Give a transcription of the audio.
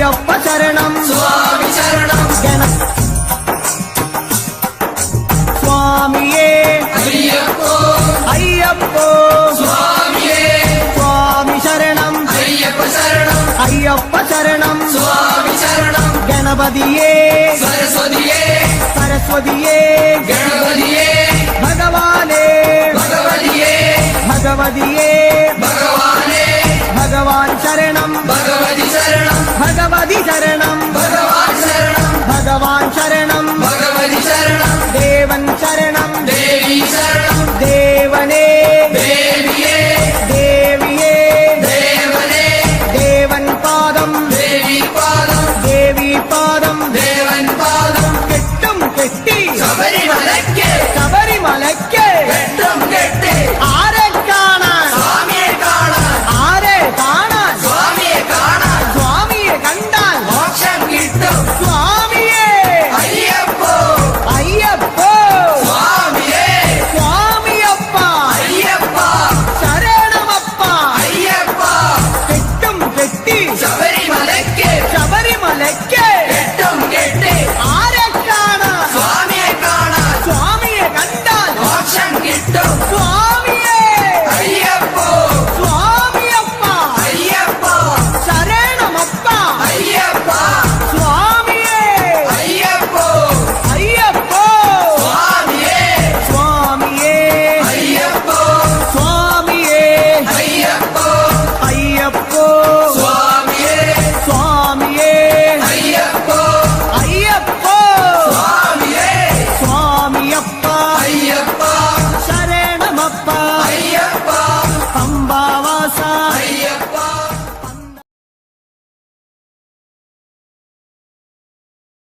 അയ്യപ്പ ശരണം സ്വാമി ശരണം സ്വാമിയേ അയ്യപ്പോ അയ്യപ്പോ സ്വാമിയേ സ്വാമി ശരണം അയ്യപ്പ ശരണം അയ്യപ്പ ശരണം സ്വാമി ശരണം ഗണപതിയേ സരസ്വതിയേ സരസ്വതിയേ ഗണപതിയേ ഭഗവാനേ ഭഗവതിയേ ഭഗവതിയേ ഭഗവാനേ ഭഗവാൻ ശരണം ഭഗവതി ശരണം ഭഗവതി ശരണം ഭഗവതി